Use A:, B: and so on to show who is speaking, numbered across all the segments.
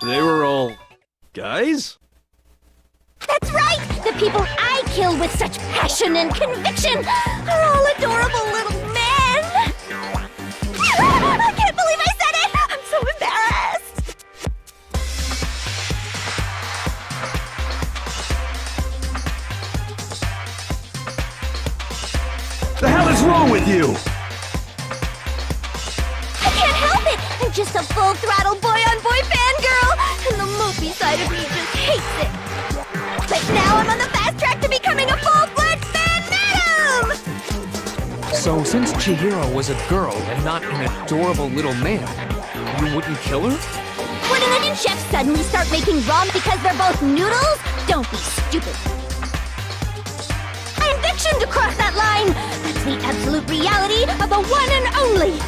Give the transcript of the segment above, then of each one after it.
A: They were all guys?
B: That's right! The people I kill with such passion and conviction are all adorable little men! I can't believe I said it! I'm so embarrassed!
A: The hell is wrong with you?
B: I can't help it! I'm just a full-throttle boy-on-boy fangirl! And the movie side of me just hates it! But now I'm on the fast track to becoming a full-fledged fan madam!
C: So since Chihiro was a girl and not an adorable little man, you wouldn't kill her?
B: Would an Indian chef suddenly start making ramen because they're both noodles? Don't be stupid. I conviction to cross that line! That's the absolute reality of the one and only!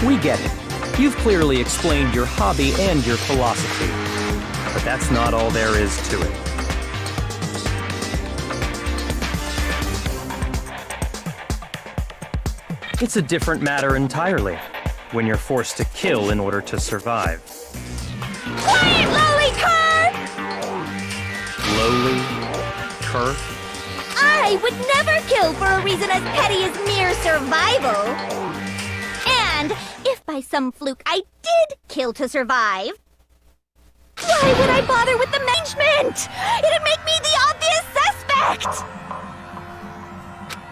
D: We get it. You've clearly explained your hobby and your philosophy. But that's not all there is to it. It's a different matter entirely, when you're forced to kill in order to survive.
B: Quiet, lowly cur!
D: Lowly? Cur?
B: I would never kill for a reason as petty as mere survival. And if by some fluke I did kill to survive, why would I bother with the management? It'd make me the obvious suspect!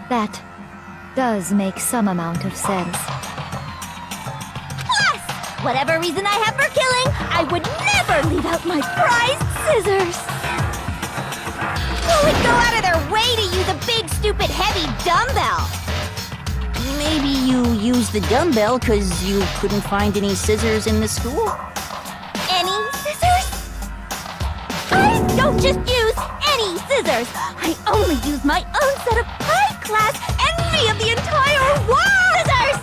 E: That does make some amount of sense.
B: Plus, whatever reason I have for killing, I would never leave out my prized scissors. Who would go out of their way to use a big, stupid, heavy dumbbell?
F: Maybe you used the dumbbell because you couldn't find any scissors in the school?
B: Any scissors? I don't just use any scissors. I only use my own set of high-class envy of the entire world scissors!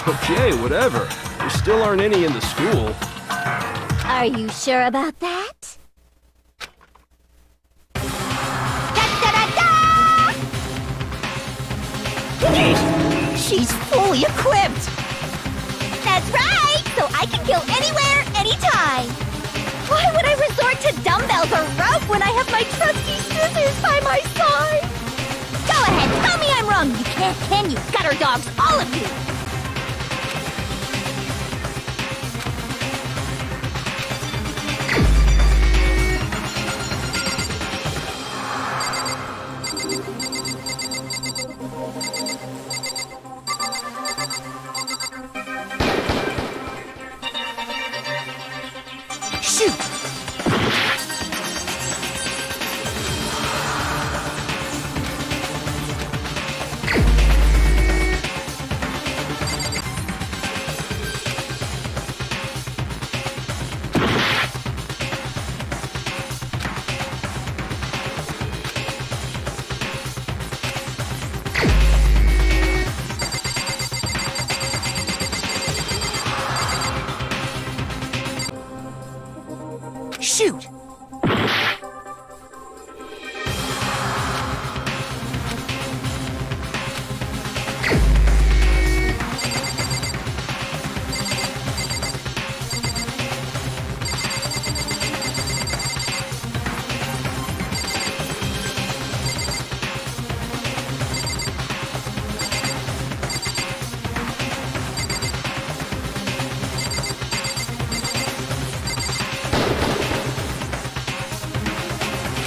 A: Okay, whatever. There still aren't any in the school.
B: Are you sure about that? Da-da-da-da!
F: She's fully equipped!
B: That's right! So I can kill anywhere, anytime! Why would I resort to dumbbells or rope when I have my trusty scissors by my side? Go ahead, tell me I'm wrong! You can't, can you? Gutter dogs, all of you!
F: Shoot! Shoot!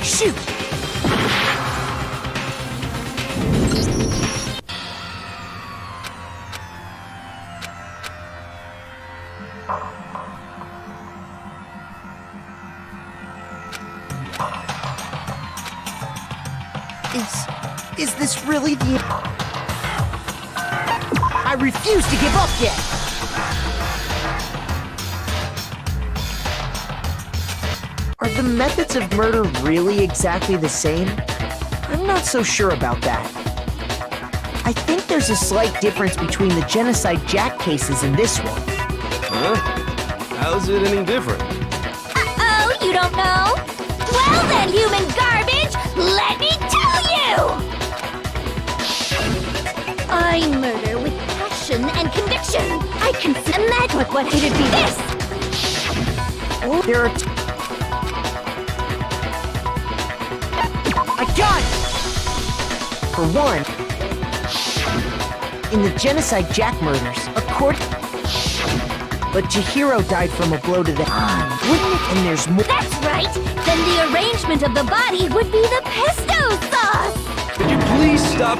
F: Shoot! Is this really the... I refuse to give up yet! Are the methods of murder really exactly the same? I'm not so sure about that. I think there's a slight difference between the Genocide Jack cases and this one.
A: Huh? How's it any different?
B: Uh-oh, you don't know? Well then, human garbage, let me tell you! I murder with passion and conviction. I can imagine what it'd be this.
F: There are I got it! For one, in the Genocide Jack murders, but Chihiro died from a blow to the arm, wouldn't it? And there's more.
B: That's right! Then the arrangement of the body would be the pesto sauce!
A: Could you please stop?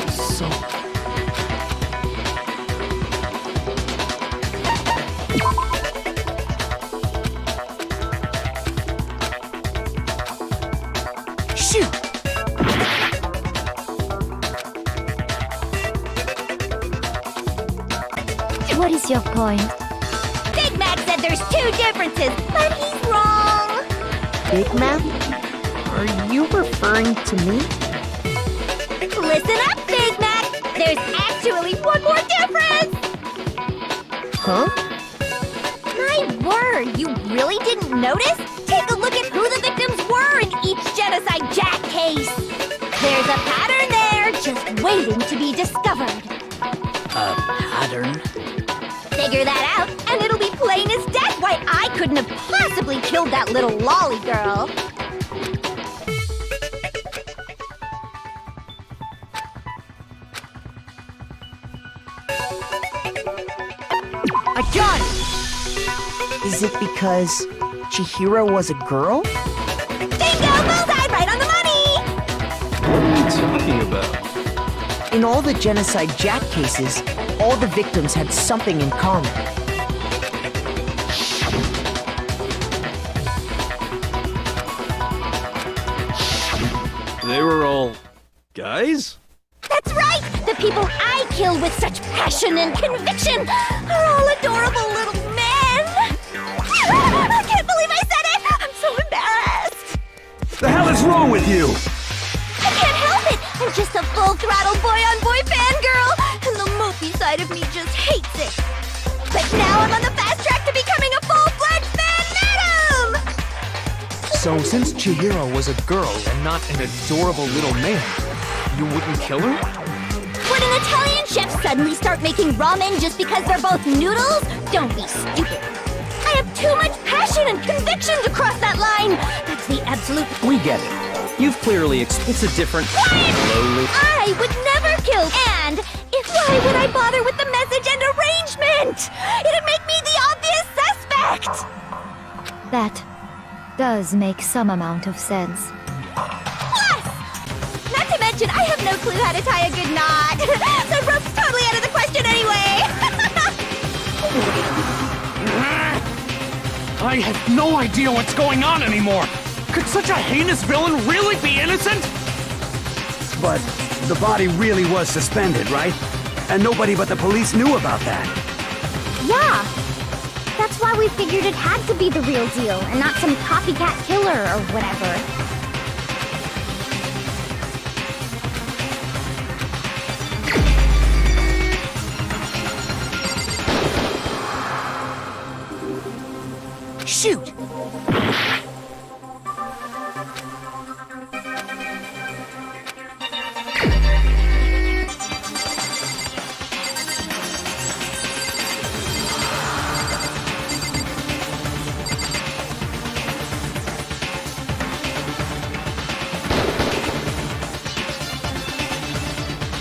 F: Shoot!
E: What is your point?
B: Big Mac said there's two differences, but he's wrong!
F: Big Mac? Are you referring to me?
B: Listen up, Big Mac! There's actually one more difference!
F: Huh?
B: My word, you really didn't notice? Take a look at who the victims were in each Genocide Jack case! There's a pattern there, just waiting to be discovered.
D: A pattern?
B: Figure that out, and it'll be plain as death why I couldn't have possibly killed that little lolly girl.
F: I got it! Is it because Chihiro was a girl?
B: Bingo! Bullseye! Right on the money!
A: What are you talking about?
F: In all the Genocide Jack cases, all the victims had something in common.
A: They were all guys?
B: That's right! The people I kill with such passion and conviction are all adorable little men! I can't believe I said it! I'm so embarrassed!
A: The hell is wrong with you?
B: I can't help it! I'm just a full-throttle boy-on-boy fangirl, and the mopey side of me just hates it. But now I'm on the fast track to becoming a full-fledged fan madam!
C: So since Chihiro was a girl and not an adorable little man, you wouldn't kill her?
B: Would an Italian chef suddenly start making ramen just because they're both noodles? Don't be stupid. I have too much passion and conviction to cross that line. That's the absolute...
D: We get it. You've clearly it's a different... Slowly.
B: I would never kill. And if why would I bother with the message and arrangement? It'd make me the obvious suspect.
E: That does make some amount of sense.
B: Plus, not to mention, I have no clue how to tie a good knot. So rope's totally out of the question anyway.
C: I have no idea what's going on anymore! Could such a heinous villain really be innocent?
G: But the body really was suspended, right? And nobody but the police knew about that.
B: Yeah. That's why we figured it had to be the real deal and not some copycat killer or whatever.
F: Shoot!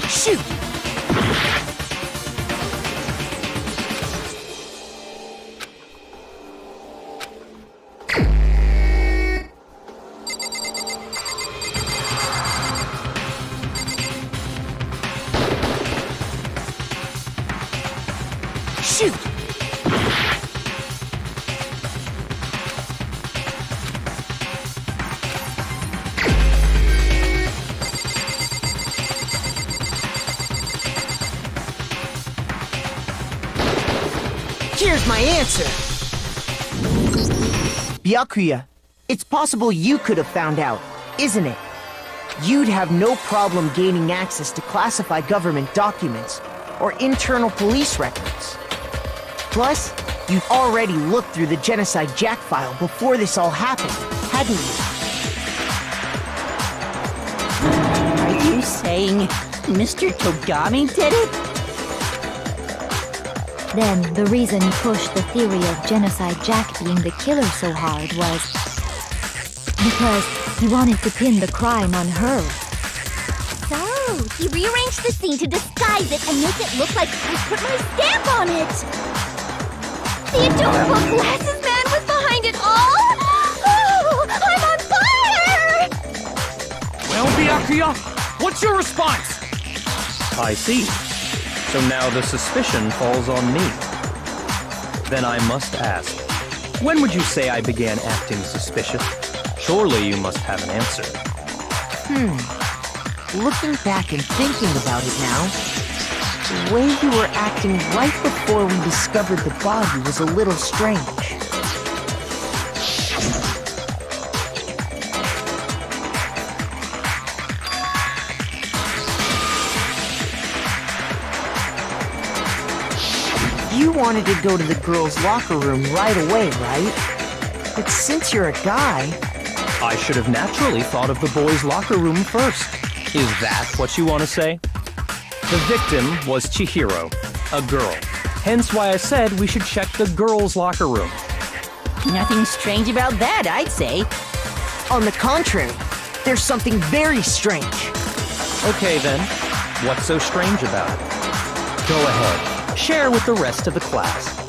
F: Shoot! Shoot! Here's my answer. Byakuya, it's possible you could have found out, isn't it? You'd have no problem gaining access to classified government documents or internal police records. Plus, you'd already looked through the Genocide Jack file before this all happened, hadn't you?
H: Are you saying Mr. Togami did it?
E: Then the reason he pushed the theory of Genocide Jack being the killer so hard was because he wanted to pin the crime on her.
B: So, he rearranged the scene to disguise it and make it look like I put my stamp on it! The adorable glasses man was behind it all! Oh, I'm on fire!
C: Well, Byakuya, what's your response?
D: I see. So now the suspicion falls on me. Then I must ask, when would you say I began acting suspicious? Surely you must have an answer.
F: Looking back and thinking about it now, the way you were acting right before we discovered the body was a little strange. You wanted to go to the girls' locker room right away, right? But since you're a guy...
D: I should have naturally thought of the boys' locker room first. Is that what you want to say? The victim was Chihiro, a girl. Hence why I said we should check the girls' locker room.
F: Nothing strange about that, I'd say. On the contrary, there's something very strange.
D: Okay then, what's so strange about it? Go ahead, share with the rest of the class.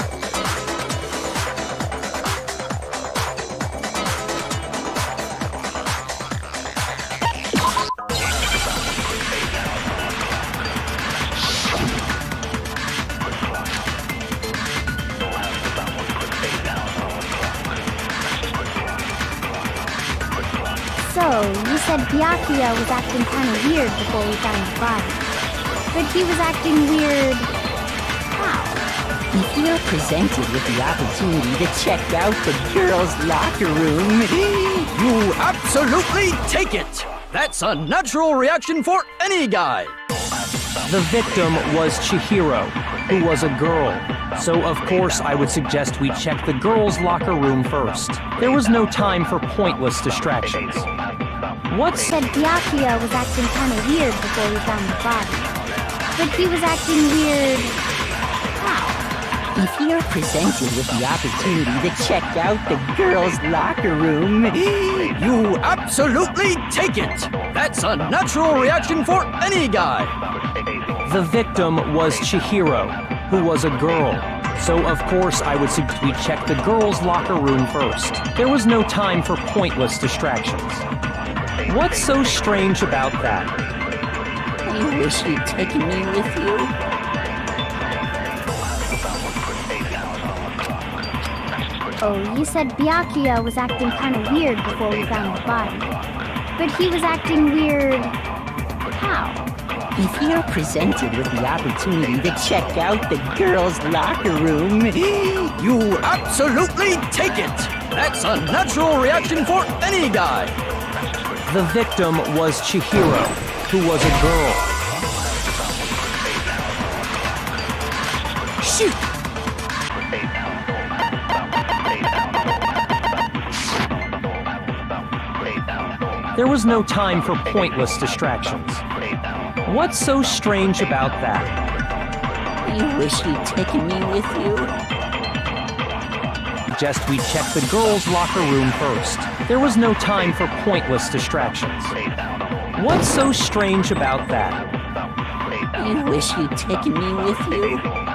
H: So, you said Byakuya was acting kind of weird before we found the body. But he was acting weird... how?
F: If you're presented with the opportunity to check out the girls' locker room,
I: You absolutely take it! That's a natural reaction for any guy!
D: The victim was Chihiro, who was a girl. So of course I would suggest we check the girls' locker room first. There was no time for pointless distractions. What's...
H: said Byakuya was acting kind of weird before we found the body. But he was acting weird... how?
F: if you're presented with the opportunity to check out the girls' locker room,
I: You absolutely take it! That's a natural reaction for any guy!
D: The victim was Chihiro, who was a girl. So of course I would suggest we check the girls' locker room first. There was no time for pointless distractions. What's so strange about that?
F: you wish you'd taken me with you.
H: Oh, you said Byakuya was acting kind of weird before we found the body. But he was acting weird... how?
F: If you're presented with the opportunity to check out the girls' locker room,
I: You absolutely take it! That's a natural reaction for any guy!
D: The victim was Chihiro, who was a girl.
F: shoot!
D: There was no time for pointless distractions. What's so strange about that?
F: You wish you'd taken me with you.
D: Suggest we check the girls' locker room first. There was no time for pointless distractions. What's so strange about that?
F: You wish you'd taken me with you.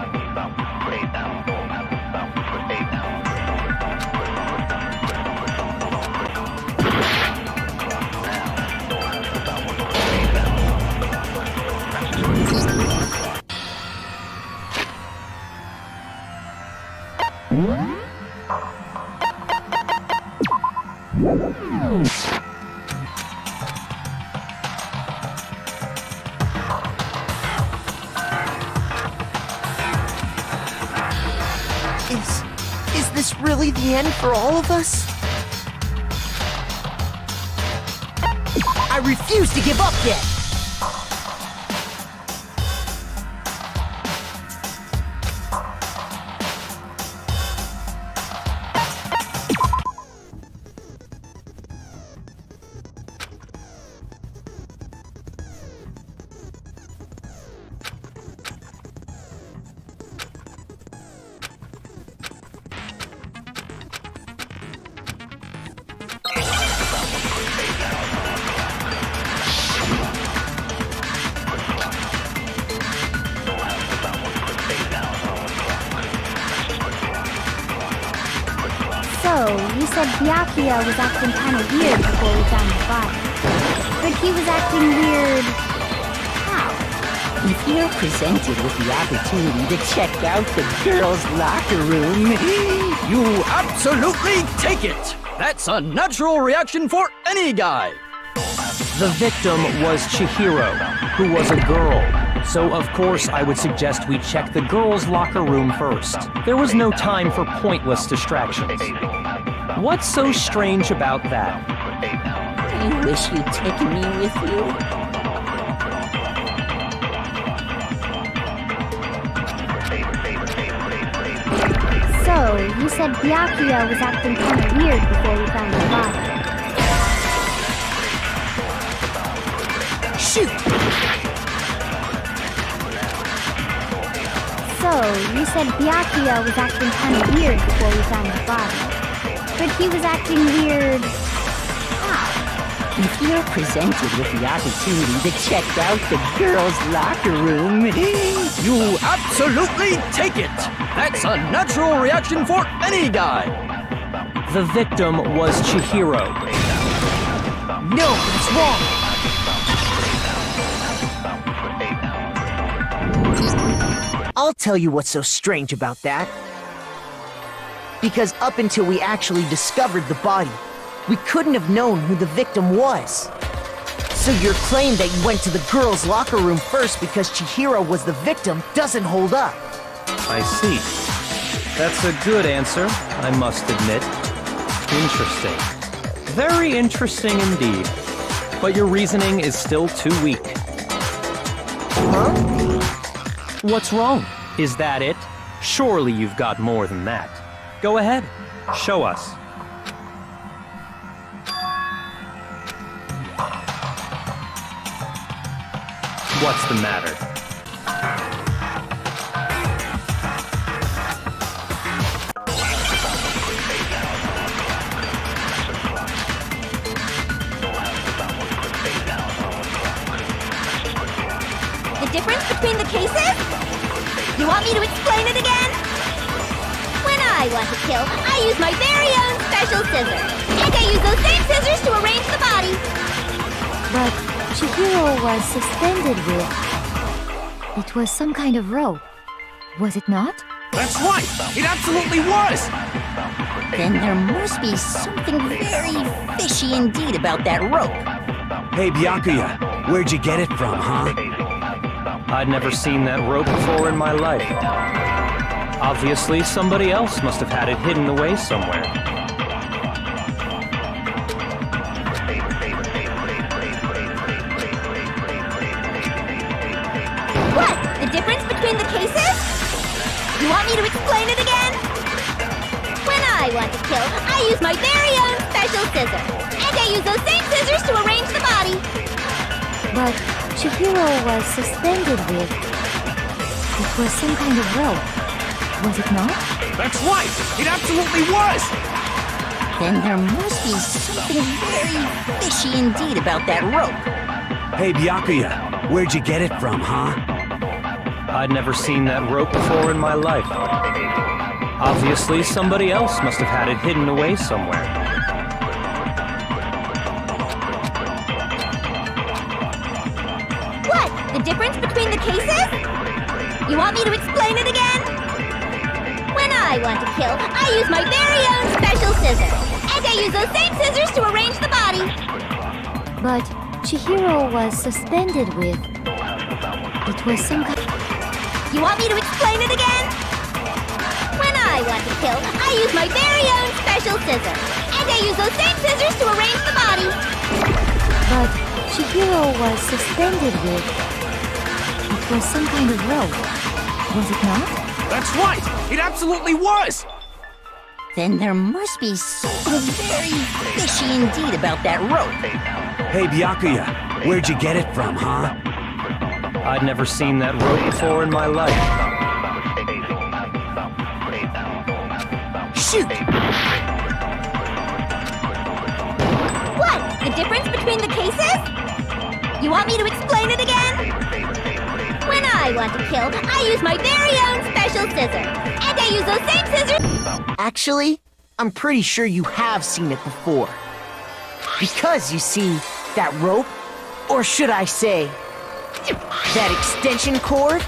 F: Is this really the end for all of us? I refuse to give up yet!
H: So, you said Byakuya was acting kind of weird before we found the body. But he was acting weird... how?
J: If you're presented with the opportunity to check out the girls' locker room,
I: You absolutely take it! That's a natural reaction for any guy!
D: The victim was Chihiro, who was a girl. So of course I would suggest we check the girls' locker room first. There was no time for pointless distractions. What's so strange about that?
J: I wish you'd taken me with you.
H: So, you said Byakuya was acting kind of weird before we found the body.
F: Shoot!
H: So, you said Byakuya was acting kind of weird before we found the body. But he was acting weird... how?
J: If you're presented with the opportunity to check out the girls' locker room,
I: You absolutely take it! That's a natural reaction for any guy!
D: The victim was Chihiro.
F: No, that's wrong! I'll tell you what's so strange about that. Because up until we actually discovered the body, we couldn't have known who the victim was. So your claim that you went to the girls' locker room first because Chihiro was the victim doesn't hold up.
D: I see. That's a good answer, I must admit. Interesting. Very interesting indeed. But your reasoning is still too weak.
F: Huh?
D: What's wrong? Is that it? Surely you've got more than that. Go ahead. Show us. What's the matter?
B: The difference between the cases? You want me to explain it again? When I want to kill, I use my very own special scissors. And I use those same scissors to arrange the body.
E: But Chihiro was suspended with... It was some kind of rope. Was it not?
I: That's right! It absolutely was!
J: then there must be something very fishy indeed about that rope.
G: Hey, Byakuya, where'd you get it from, huh?
D: I'd never seen that rope before in my life. Obviously, somebody else must have had it hidden away somewhere.
B: What? The difference between the cases? You want me to explain it again? When I want to kill, I use my very own special scissors. And I use those same scissors to arrange the body.
E: But Chihiro was suspended with... It was some kind of rope. Was it not?
I: That's right! It absolutely was!
J: Then there must be something very fishy indeed about that rope.
G: Hey, Byakuya, where'd you get it from, huh?
D: I'd never seen that rope before in my life. Obviously, somebody else must have had it hidden away somewhere.
B: What? The difference between the cases? You want me to explain it again? When I want to kill, I use my very own special scissors. And I use those same scissors to arrange the body.
E: But Chihiro was suspended with... It was some kind...
B: You want me to explain it again? When I want to kill, I use my very own special scissors. And I use those same scissors to arrange the body.
E: But Chihiro was suspended with... It was some kind of rope. Was it not?
I: That's right! It absolutely was!
J: Then there must be something very fishy indeed about that rope.
G: Hey, Byakuya, where'd you get it from, huh?
D: I'd never seen that rope before in my life.
F: Shoot!
B: What? The difference between the cases? You want me to explain it again? When I want to kill, I use my very own special scissors. And I use those same scissors...
F: Actually, I'm pretty sure you have seen it before. Because, you see, that rope, or should I say, that extension cord?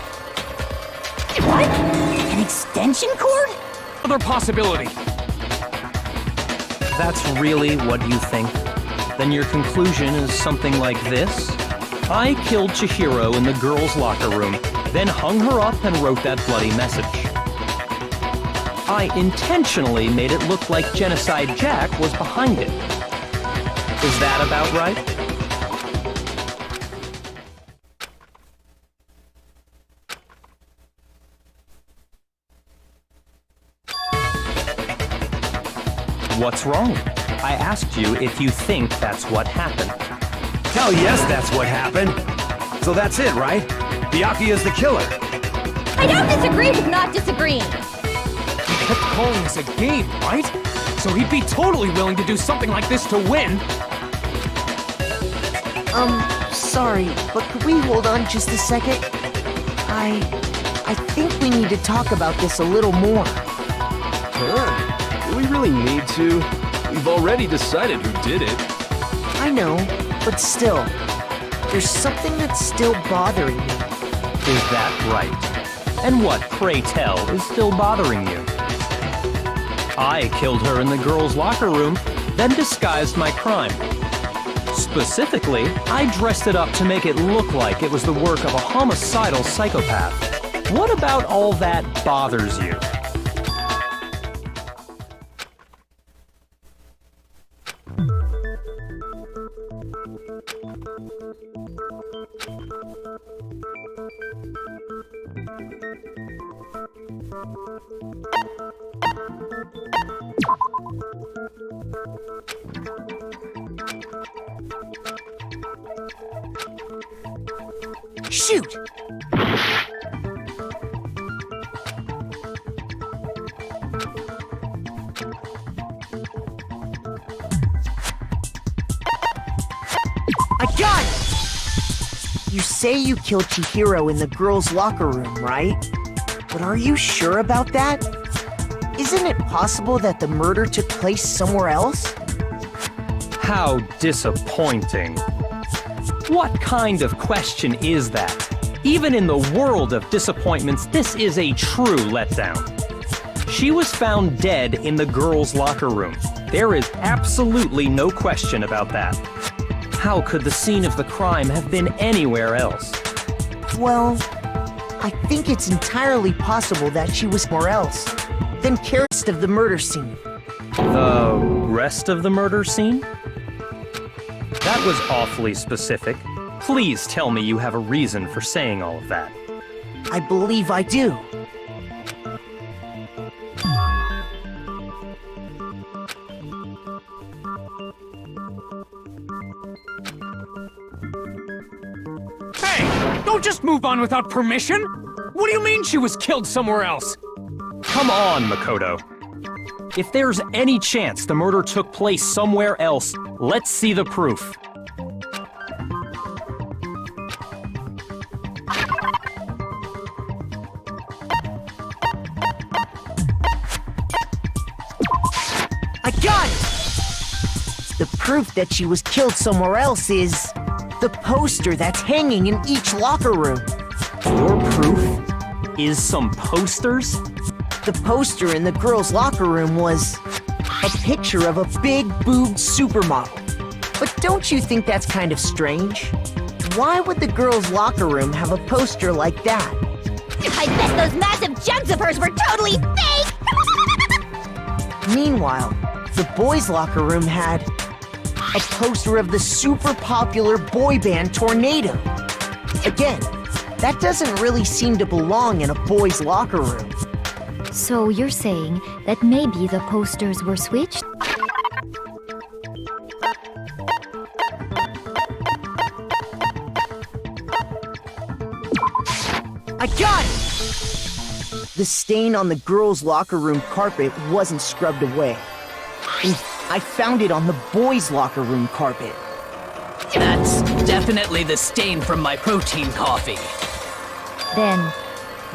J: What? An extension cord?
C: Other possibility.
D: That's really what you think? Then your conclusion is something like this? I killed Chihiro in the girls' locker room, then hung her up and wrote that bloody message. I intentionally made it look like Genocide Jack was behind it. Is that about right? What's wrong? I asked you if you think that's what happened.
G: Hell yes, that's what happened. So that's it, right? Byakuya's the killer.
B: I don't disagree with not disagreeing.
C: He kept calling this a game, right? So he'd be totally willing to do something like this to win.
F: Sorry, but could we hold on just a second? I think we need to talk about this a little more.
A: Huh? Do we really need to? We've already decided who did it.
F: I know, but still, there's something that's still bothering me.
D: Is that right? And what, pray tell, is still bothering you? I killed her in the girls' locker room, then disguised my crime. Specifically, I dressed it up to make it look like it was the work of a homicidal psychopath. What about all that bothers you?
F: Shoot! I got it! You say you killed Chihiro in the girls' locker room, right? But are you sure about that? Isn't it possible that the murder took place somewhere else?
D: How disappointing. What kind of question is that? Even in the world of disappointments, this is a true letdown. She was found dead in the girls' locker room. There is absolutely no question about that. How could the scene of the crime have been anywhere else?
F: Well, I think it's entirely possible that she was somewhere else than the rest of the murder scene.
D: The rest of the murder scene? That was awfully specific. Please tell me you have a reason for saying all of that.
F: I believe I do.
C: Hey, don't just move on without permission. What do you mean she was killed somewhere else?
D: Come on, Makoto. If there's any chance the murder took place somewhere else, let's see the proof.
F: I got it! The proof that she was killed somewhere else is the poster that's hanging in each locker room.
D: Your proof is some posters?
F: The poster in the girls' locker room was a picture of a big-boobed supermodel. But don't you think that's kind of strange? Why would the girls' locker room have a poster like that?
B: I bet those massive jugs of hers were totally fake!
F: Meanwhile, the boys' locker room had a poster of the super popular boy band Tornado. Again, that doesn't really seem to belong in a boys' locker room.
E: So you're saying that maybe the posters were switched?
F: I got it! The stain on the girls' locker room carpet wasn't scrubbed away. And I found it on the boys' locker room carpet.
J: That's definitely the stain from my protein coffee.
E: Then,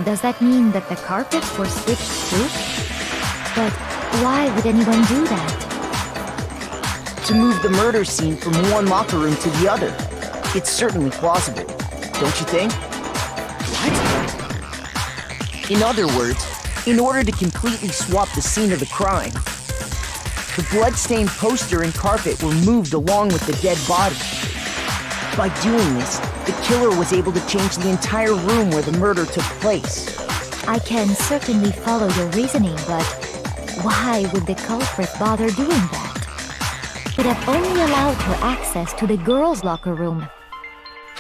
E: does that mean that the carpets were switched too? But Why would anyone do that?
F: To move the murder scene from one locker room to the other. It's certainly plausible, don't you think? What? In other words, in order to completely swap the scene of the crime, the blood-stained poster and carpet were moved along with the dead body. By doing this, the killer was able to change the entire room where the murder took place.
E: I can certainly follow your reasoning, but why would the culprit bother doing that? Could have only allowed her access to the girls' locker room.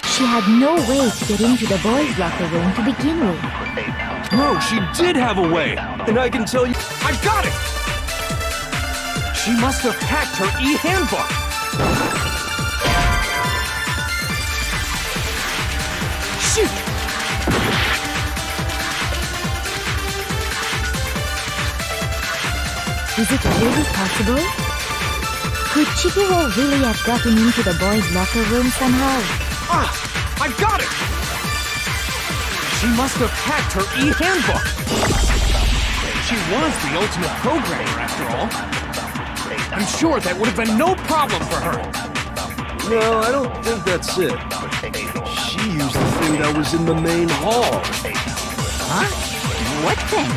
E: She had no way to get into the boys' locker room to begin with.
A: No, she did have a way! And I can tell you...
C: I've got it! She must have hacked her e-handbook! Shoot!
E: Is it really possible? Could Chihiro really have gotten into the boys' locker room somehow?
C: Ah! I've got it! She must have hacked her e-handbook! She was the ultimate programmer, after all. I'm sure that would have been no problem for her.
A: No, I don't think that's it. She used the thing that was in the main hall.
J: Huh? What thing?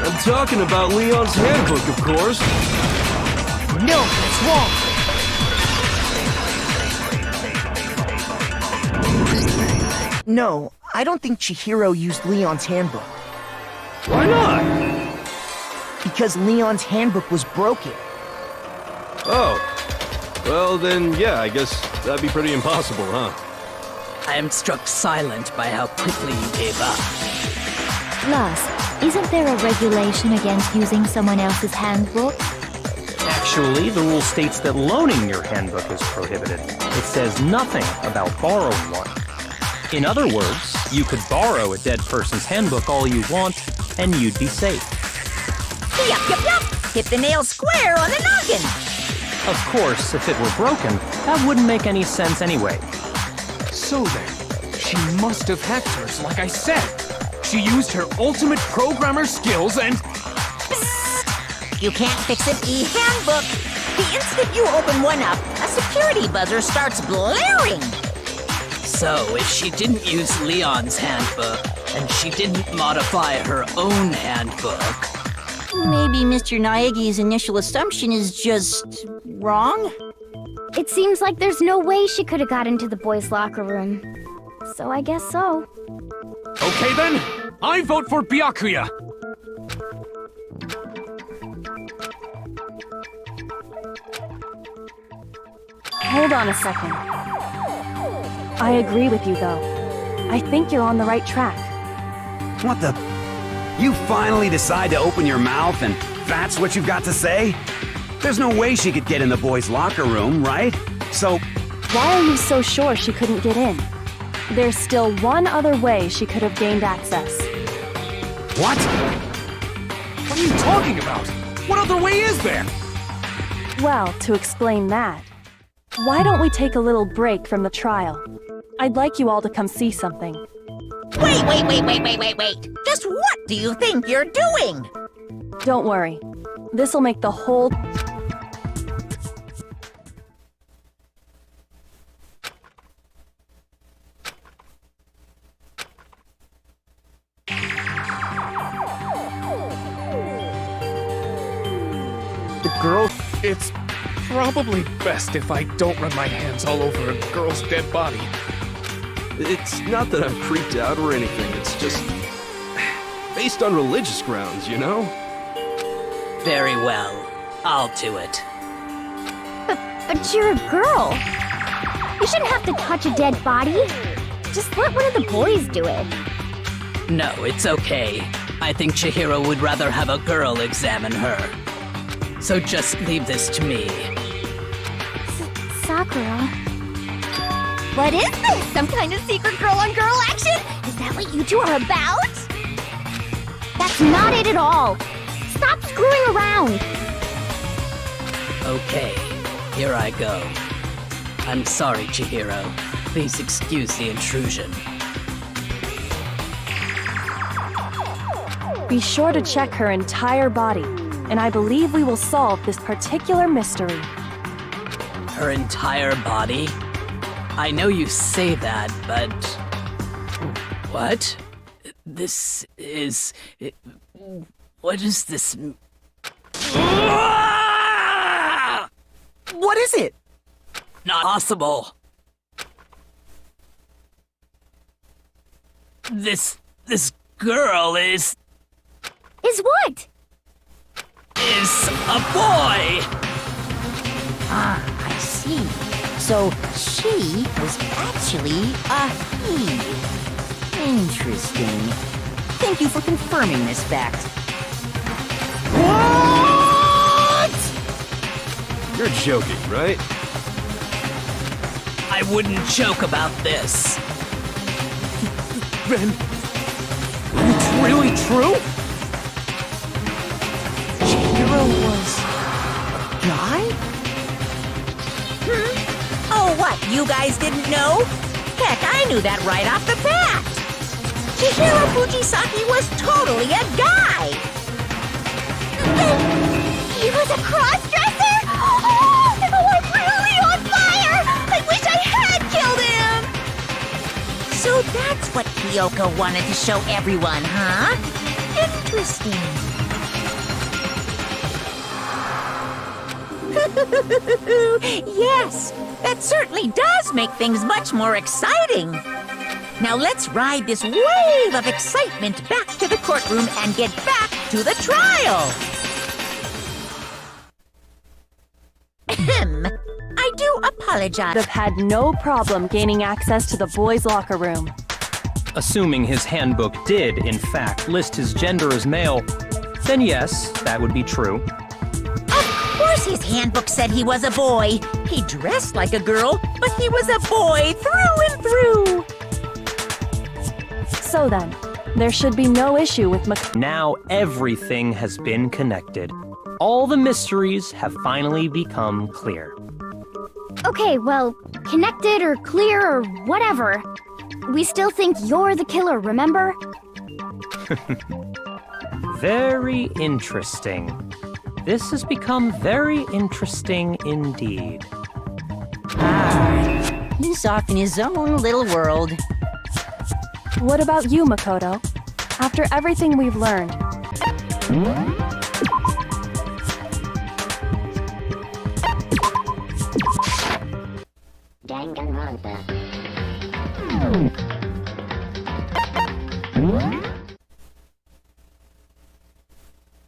A: I'm talking about Leon's handbook, of course.
F: No, that's wrong! No, I don't think Chihiro used Leon's handbook.
A: Why not?
F: Because Leon's handbook was broken.
A: Oh. Well, then, yeah, I guess that'd be pretty impossible, huh?
J: I am struck silent by how quickly you gave up.
E: Plus, isn't there a regulation against using someone else's handbook?
D: Actually, the rule states that loaning your handbook is prohibited. It says nothing about borrowing one. In other words, you could borrow a dead person's handbook all you want, and you'd be safe.
B: Yup, yup, yup! Hit the nail square on the noggin!
D: Of course, if it were broken, that wouldn't make any sense anyway.
C: So then, she must have hacked hers, like I said. She used her ultimate programmer skills and...
B: You can't fix an e-handbook! The instant you open one up, a security buzzer starts blaring!
J: So, if she didn't use Leon's handbook, and she didn't modify her own handbook...
B: Maybe Mr. Naegi's initial assumption is just... wrong?
H: It seems like there's no way she could have got into the boys' locker room. So I guess so.
C: Okay then, I vote for Byakuya!
K: Hold on a second. I agree with you, though. I think you're on the right track.
G: What the... You finally decide to open your mouth and that's what you've got to say? There's no way she could get in the boys' locker room, right? So...
K: Why are you so sure she couldn't get in? There's still one other way she could have gained access.
G: What?
C: What are you talking about? What other way is there?
K: Well, to explain that, why don't we take a little break from the trial? I'd like you all to come see something.
B: Wait! Just what do you think you're doing?
K: Don't worry. This'll make the whole...
F: The girl...
C: It's probably best if I don't run my hands all over a girl's dead body.
A: It's not that I'm creeped out or anything, it's just... based on religious grounds, you know?
J: Very well. I'll do it.
H: But you're a girl. You shouldn't have to touch a dead body. Just let one of the boys do it.
J: No, it's okay. I think Chihiro would rather have a girl examine her. So just leave this to me.
H: Sakura.
B: What is this? Some kind of secret girl-on-girl action? Is that what you two are about?
H: That's not it at all. Stop screwing around.
J: Okay, here I go. I'm sorry, Chihiro. Please excuse the intrusion.
K: Be sure to check her entire body, and I believe we will solve this particular mystery.
J: Her entire body? I know you say that, but... What? This is... What is this...
F: What is it?
J: Not possible. This girl is
B: what?
J: is a boy!
L: Ah, I see. So she was actually a he. Interesting. Thank you for confirming this fact.
A: You're joking, right?
J: I wouldn't joke about this.
C: Then... It's really true?
F: Chihiro was a guy?
L: Oh, what? You guys didn't know? Heck, I knew that right off the bat. Chihiro Fujisaki was totally a guy.
B: He was a cross-dresser? Oh, I'm really on fire! I wish I had killed him!
L: So that's what Kyoko wanted to show everyone, huh? Interesting. Yes, that certainly does make things much more exciting. Now let's ride this wave of excitement back to the courtroom and get back to the trial. Ahem. I do apologize.
K: Have had no problem gaining access to the boys' locker room.
D: Assuming his handbook did, in fact, list his gender as male, then yes, that would be true.
L: Of course his handbook said he was a boy. He dressed like a girl, but he was a boy through and through.
K: So then, there should be no issue with
D: Now everything has been connected. All the mysteries have finally become clear.
H: Okay, well, connected or clear or whatever. We still think you're the killer, remember?
D: Very interesting. This has become very interesting indeed.
L: He's off in his own little world.
K: What about you, Makoto? After everything we've learned,